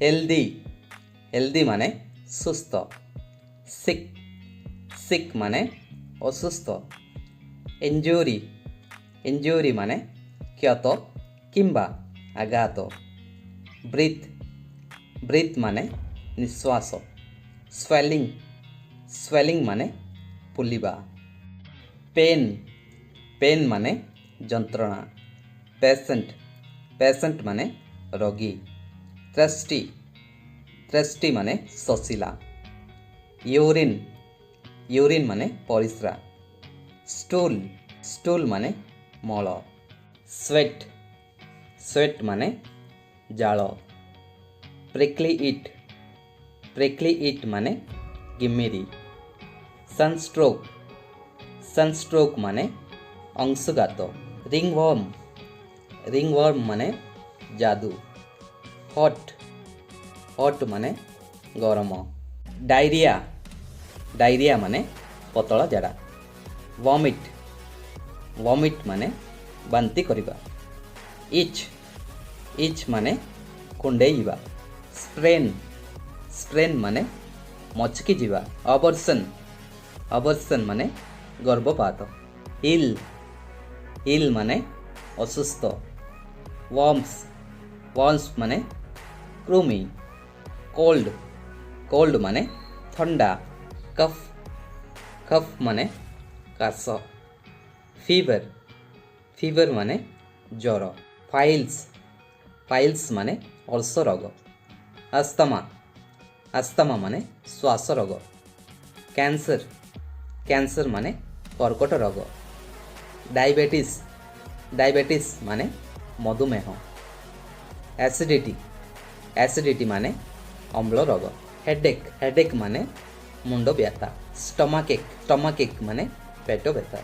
Healthy healthy মানে সুস্থ। Sick sick মানে অসুস্থ। ইনজুরি ইনজুরি মানে ক্ষত কিংবা আঘাত। ব্রিথ ব্রিথ মানে নিঃশ্বাস। স্वेलिंग স্वेलिंग মানে ফুলিবা। পেন পেন মানে যন্ত্রণা। পেশেন্ট পেশেন্ট মানে রোগী। থ্রাস্টি থ্রাস্টি মানে শশিলা। ইউরিন ইউরিন মানে পরিস্রা। স্টুল স্টুল মানে মল। স্वेट স্वेट মানে জাল। প্রিকলি ইট প্রিকলি ইট মানে গিমিরি। সানস্ট্রোক সানস্ট্রোক মানে অংশঘাত। রিংওয়ার্ম রিংওয়ার্ম মানে জাদু। হট হট মানে গরম। ডায়রিয়া ডায়রিয়া মানে পতଳା ଝାଡ଼ା। ଭମିଟ୍ ଭମିଟ୍ ମାନେ ବାନ୍ତି କରିବା। ଇଚ୍ ଇଚ୍ ମାନେ କୁଣ୍ଡେଇବା। ସ୍ପ୍ରେନ୍ ସ୍ପ୍ରେନ୍ ମାନେ ମଚକି ଯିବା। ଅବର୍ସନ୍ ଅବର୍ସନ୍ ମାନେ ଗର୍ଭପାତ। ଇଲ୍ ଇଲ୍ ମାନେ ଅସୁସ୍ଥ। ୱାର୍ମସ୍ ୱାର୍ମସ୍ ମାନେ କୃମି। କୋଲ୍ଡ କୋଲ୍ଡ ମାନେ ଥଣ୍ଡା। କଫ୍ କଫ୍ ମାନେ କାଶ। ଫିଭର ଫିଭର ମାନେ ଜ୍ୱର। ଫାଇଲ୍ସ ଫାଇଲ୍ସ ମାନେ ଅର୍ଶ ରୋଗ। ଆସ୍ତମା ଆସ୍ତମା ମାନେ ଶ୍ୱାସ ରୋଗ। କ୍ୟାନ୍ସର କ୍ୟାନ୍ସର ମାନେ କର୍କଟ ରୋଗ। ଡାଇବେଟିସ୍ ଡାଇବେଟିସ୍ ମାନେ ମଧୁମେହ। ଏସିଡ଼ିଟି ଏସିଡ଼ିଟି ମାନେ ଅମ୍ଳ ରୋଗ। ହେଡ଼େକ୍ ହେଡ଼େକ୍ ମାନେ ମୁଣ୍ଡ ବ୍ୟଥା। ଷ୍ଟମାକ୍ ଏକ ମାନେ ପେଟ ବ୍ୟଥା।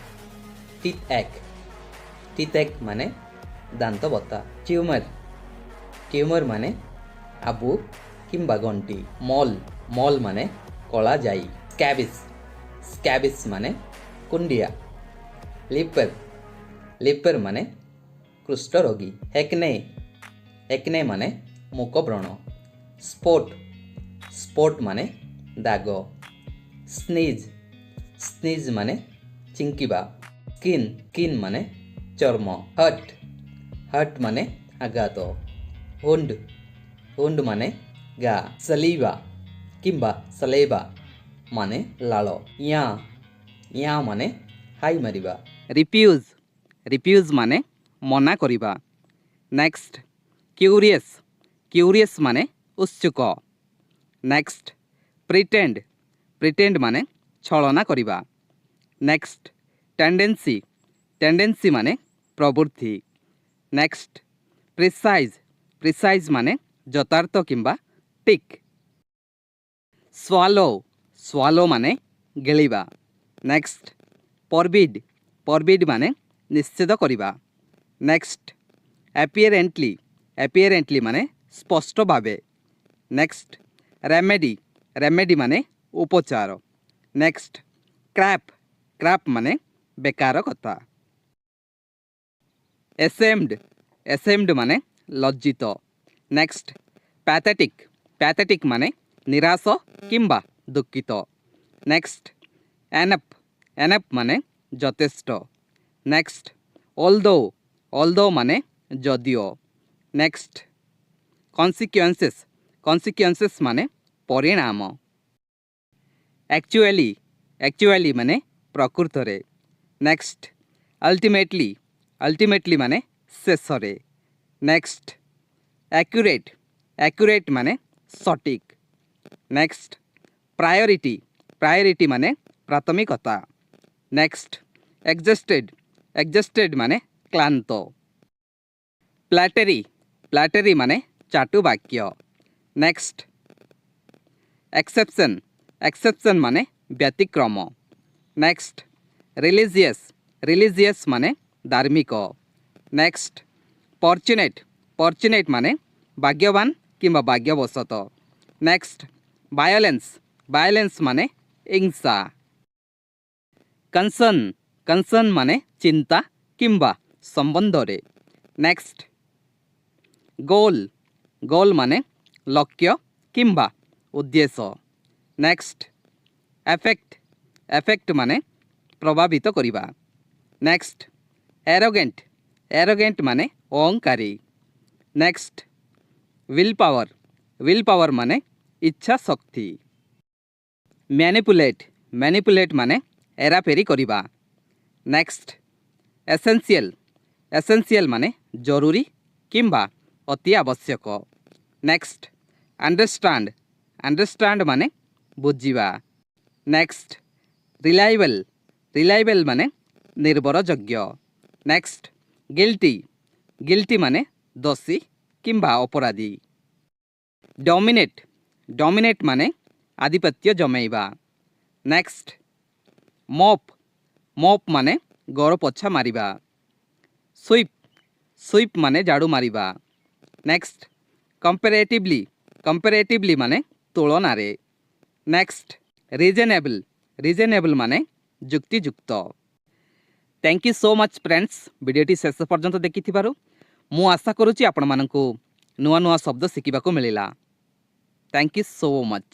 ଟିଥ୍ ଏକ ମାନେ ଦାନ୍ତ ବଥା। ଟ୍ୟୁମର ମାନେ ଆବୁ କିମ୍ବା ଗଣ୍ଠି। ମଲ୍ ମାନେ କଳା ଯାଇ। ସ୍କାବିସ୍ ମାନେ କୁଣ୍ଡିଆ। ଲିପର ମାନେ କୁଷ୍ଠ ରୋଗୀ। ହେକ୍ନେ ମାନେ ମୁଖ ବ୍ରଣ। ସ୍ପୋଟ୍ ମାନେ ଦାଗ। ସ୍ନିଜ୍ ମାନେ ଚିଙ୍କିବା। ସ୍କିନ୍ ମାନେ ଚର୍ମ। ହର୍ଟ ମାନେ ଆଘାତ। ହୁଣ୍ଡ ମାନେ ଘା। ସଲେଇବା ମାନେ ଲାଳ। ୟାଁ ମାନେ ହାଇ ମାରିବା। ରିଫ୍ୟୁଜ୍ ମାନେ ମନା କରିବା। ନେକ୍ସଟ କ୍ୟୁରିୟସ୍ ମାନେ ଉତ୍ସୁକ। ନେକ୍ସଟ ପ୍ରିଟେଣ୍ଡ ମାନେ ଛଳନା କରିବା। ନେକ୍ସଟ ଟେଣ୍ଡେନ୍ସି ମାନେ ପ୍ରବୃତ୍ତି। ନେକ୍ସଟ ପ୍ରିସାଇଜ୍ ମାନେ ଯଥାର୍ଥ କିମ୍ବା ଟିକ୍। ସ୍ୱାଲୋ ମାନେ ଗିଳିବା। ନେକ୍ସଟ ପରବିଡ୍ ମାନେ ନିଷେଧ କରିବା। ନେକ୍ସଟ ଆପିଆରେଣ୍ଟଲି ମାନେ ସ୍ପଷ୍ଟ ଭାବେ। ନେକ୍ସଟ ରେମେଡି ମାନେ ଉପଚାର। ନେକ୍ସଟ କ୍ରାପ୍ ମାନେ ବେକାର କଥା। ଏସେମ୍ଡ ମାନେ ଲଜ୍ଜିତ। ନେକ୍ସଟ ପ୍ୟାଥେଟିକ୍ ମାନେ ନିରାଶ କିମ୍ବା ଦୁଃଖିତ। ନେକ୍ସଟ ଏନଫ୍ ମାନେ ଯଥେଷ୍ଟ। ନେକ୍ସଟ ଅଲ୍ଦୋ ମାନେ ଯଦିଓ। ନେକ୍ସଟ କନସିକ୍ୱେନ୍ସେସ୍ ମାନେ ପରିଣାମ। ଆକ୍ଚୁଆଲି ମାନେ ପ୍ରକୃତରେ। ନେକ୍ସଟ ଅଲ୍ଟିମେଟଲି ମାନେ ଶେଷରେ। ନେକ୍ସଟ ଆକ୍ୟୁରେଟ୍ ମାନେ ସଠିକ୍। ନେକ୍ସଟ ପ୍ରାୟୋରିଟି ମାନେ ପ୍ରାଥମିକତା। ନେକ୍ସଟ ଏକ୍ଜଷ୍ଟେଡ୍ ମାନେ କ୍ଳାନ୍ତ। ପ୍ଲାଟେରୀ ମାନେ ଚାଟୁ ବାକ୍ୟ। ନେକ୍ସଟ ଏକ୍ସେପସନ୍ ମାନେ ବ୍ୟତିକ୍ରମ। ନେକ୍ସଟ ରିଲିଜିୟସ୍ ମାନେ ଧାର୍ମିକ। ନେକ୍ସଟ ଫର୍ଚୁନେଟ୍ ମାନେ ଭାଗ୍ୟବାନ କିମ୍ବା ଭାଗ୍ୟବଶତ। ନେକ୍ସଟ ଭାୟୋଲେନ୍ସ ମାନେ ହିଂସା। କନସର୍ନ ମାନେ ଚିନ୍ତା କିମ୍ବା ସମ୍ବନ୍ଧରେ। ନେକ୍ସଟ ଗୋଲ୍ ମାନେ ଲକ୍ଷ୍ୟ କିମ୍ବା ଉଦ୍ଦେଶ୍ୟ। ନେକ୍ସଟ ଏଫେକ୍ଟ, ଏଫେକ୍ଟ ମାନେ ପ୍ରଭାବିତ କରିବା। ନେକ୍ସଟ ଏରୋଗେଣ୍ଟ, ଏରୋଗେଣ୍ଟ ମାନେ ଅହଙ୍କାରୀ। Next will power, will power ମାନେ ଇଚ୍ଛା ଶକ୍ତି। ମ୍ୟାନିପୁଲେଟ୍, ମ୍ୟାନିପୁଲେଟ୍ ମାନେ ଏରାପେରି କରିବା। ନେକ୍ସଟ ଏସେନ୍ସିଆଲ, ଏସେନ୍ସିଆଲ ମାନେ ଜରୁରୀ କିମ୍ବା ଅତି ଆବଶ୍ୟକ। ନେକ୍ସଟ ଅଣ୍ଡରଷ୍ଟାଣ୍ଡ, ଅଣ୍ଡରଷ୍ଟାଣ୍ଡ ମାନେ ବୁଝିବା। ନେକ୍ସଟ ରିଲାଏବଲ୍, ରିଲାଏବଲ୍ ମାନେ ନିର୍ଭରଯୋଗ୍ୟ। ନେକ୍ସଟ ଗିଲ୍ଟି, ଗିଲ୍ଟି ମାନେ ଦୋଷୀ କିମ୍ବା ଅପରାଧୀ। ଡମିନେଟ୍, ଡମିନେଟ୍ ମାନେ ଆଧିପତ୍ୟ ଜମାଇବା। ନେକ୍ସଟ ମପ୍, ମପ୍ ମାନେ ଗୋଡ଼ ପୋଛା ମାରିବା। ସୁଇପ୍, ସୁଇପ୍ ମାନେ ଝାଡ଼ୁ ମାରିବା। ନେକ୍ସଟ କମ୍ପାରେଟିଭଲି, କମ୍ପାରେଟିଭଲି ମାନେ ତୁଳନାରେ। ନେକ୍ସଟ ରିଜନେବଲ୍, ରିଜନେବଲ୍ ମାନେ ଯୁକ୍ତିଯୁକ୍ତ। Thank you so much friends, वीडियोटी शेष पर्यंत देखिथिबारु मु आशा करुच्ची आपन मानकु नुआ नुआ शब्द शिखिबाकु मिलिला। Thank you so much.